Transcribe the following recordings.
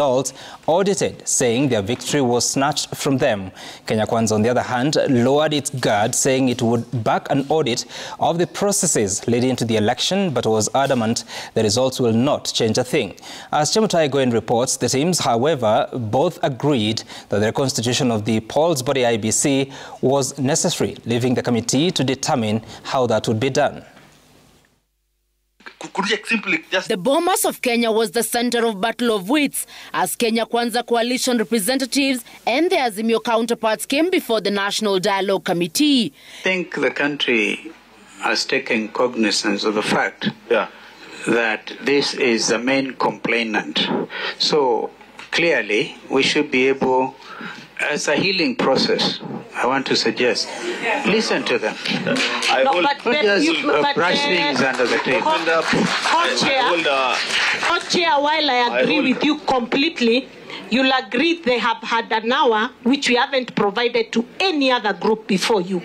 results audited, saying their victory was snatched from them. Kenya Kwanza, on the other hand, lowered its guard, saying it would back an audit of the processes leading to the election, but was adamant the results will not change a thing. As Chemutai Goen reports, the teams, however, both agreed that the reconstitution of the polls body IEBC was necessary, leaving the committee to determine how that would be done. The Bomas of Kenya was the center of battle of wits as Kenya Kwanza coalition representatives and their Azimio counterparts came before the National Dialogue Committee. I think the country has taken cognizance of the fact that this is the main complainant. So clearly we should be able, as a healing process, I want to suggest, listen to them. Brush things under the table. Co-chair, while I agree with you completely, you'll agree they have had an hour which we haven't provided to any other group before you.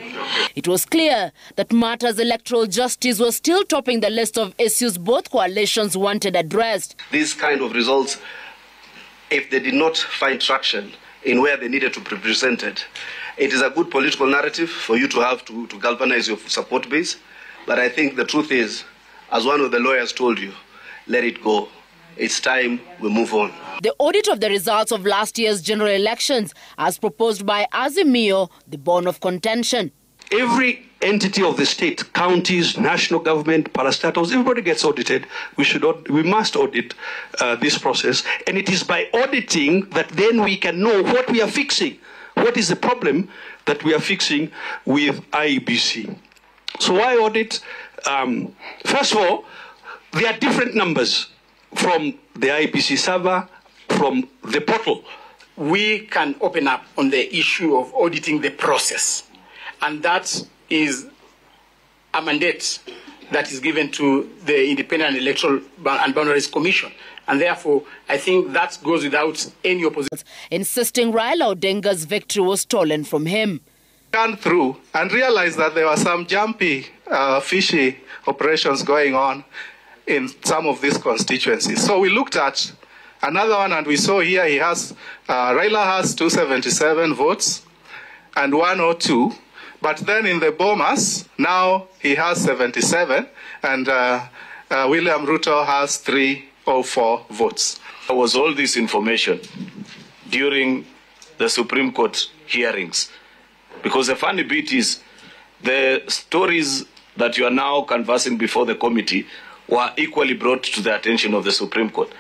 It was clear that matters electoral justice was still topping the list of issues both coalitions wanted addressed. These kind of results, if they did not find traction in where they needed to be presented, it is a good political narrative for you to have to galvanize your support base. But I think the truth is, as one of the lawyers told you, let it go. It's time we move on. The audit of the results of last year's general elections, as proposed by Azimio, the bone of contention. Every entity of the state, counties, national government, parastatals, everybody gets audited. We must audit this process. And it is by auditing that then we can know what we are fixing. What is the problem that we are fixing with IEBC? So why audit? First of all, there are different numbers from the IEBC server, from the portal. We can open up on the issue of auditing the process. And that is a mandate that is given to the Independent Electoral and Boundaries Commission. And therefore, I think that goes without any opposition. Insisting Raila Odinga's victory was stolen from him. Gone through and realized that there were some jumpy, fishy operations going on in some of these constituencies. So we looked at another one and we saw here Raila has 277 votes and 102. But then in the Bomas, now he has 77 and William Ruto has 304 votes. There was all this information during the Supreme Court hearings. Because the funny bit is the stories that you are now canvassing before the committee were equally brought to the attention of the Supreme Court.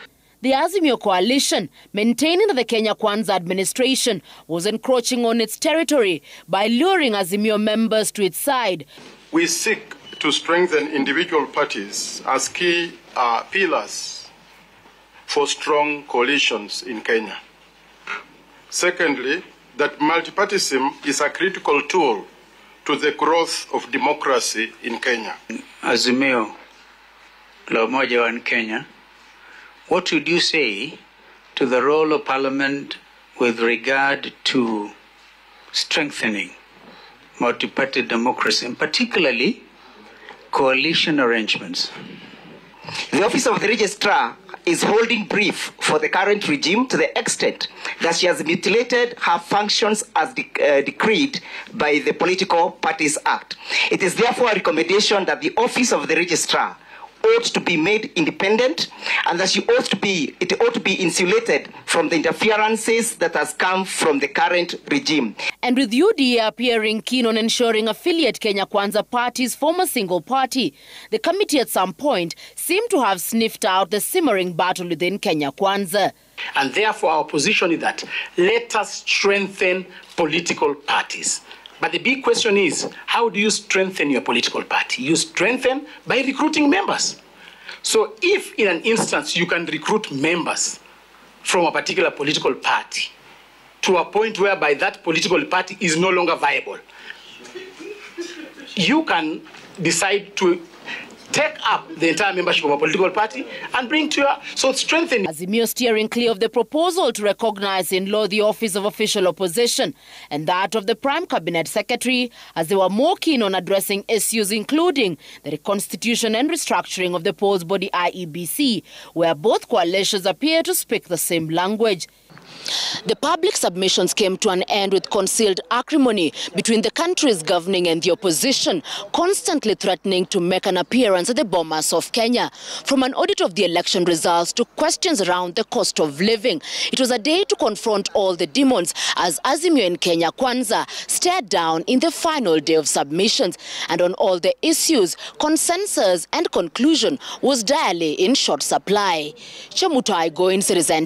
The Azimio coalition maintaining that the Kenya Kwanza administration was encroaching on its territory by luring Azimio members to its side. We seek to strengthen individual parties as key pillars for strong coalitions in Kenya. Secondly, that multipartyism is a critical tool to the growth of democracy in Kenya. Azimio, la umoja wa Kenya, what would you say to the role of Parliament with regard to strengthening multi-party democracy, and particularly coalition arrangements? The Office of the Registrar is holding brief for the current regime to the extent that she has mutilated her functions as decreed by the Political Parties Act. It is therefore a recommendation that the Office of the Registrar ought to be made independent and that it ought to be insulated from the interferences that has come from the current regime. And with UDA appearing keen on ensuring affiliate Kenya Kwanza parties form a single party, the committee at some point seemed to have sniffed out the simmering battle within Kenya Kwanza. And therefore our position is that let us strengthen political parties. But the big question is, how do you strengthen your political party? You strengthen by recruiting members. So if in an instance you can recruit members from a particular political party to a point whereby that political party is no longer viable, you can decide to take up the entire membership of a political party and bring to your, so strengthen. Azimio steering clear of the proposal to recognize in law the office of official opposition and that of the Prime Cabinet Secretary, as they were more keen on addressing issues including the reconstitution and restructuring of the polls body IEBC, where both coalitions appear to speak the same language. The public submissions came to an end with concealed acrimony between the country's governing and the opposition, constantly threatening to make an appearance at the Bomas of Kenya. From an audit of the election results to questions around the cost of living, it was a day to confront all the demons as Azimio and Kenya Kwanza stared down in the final day of submissions. And on all the issues, consensus and conclusion was direly in short supply. Chemutai Goin, Citizen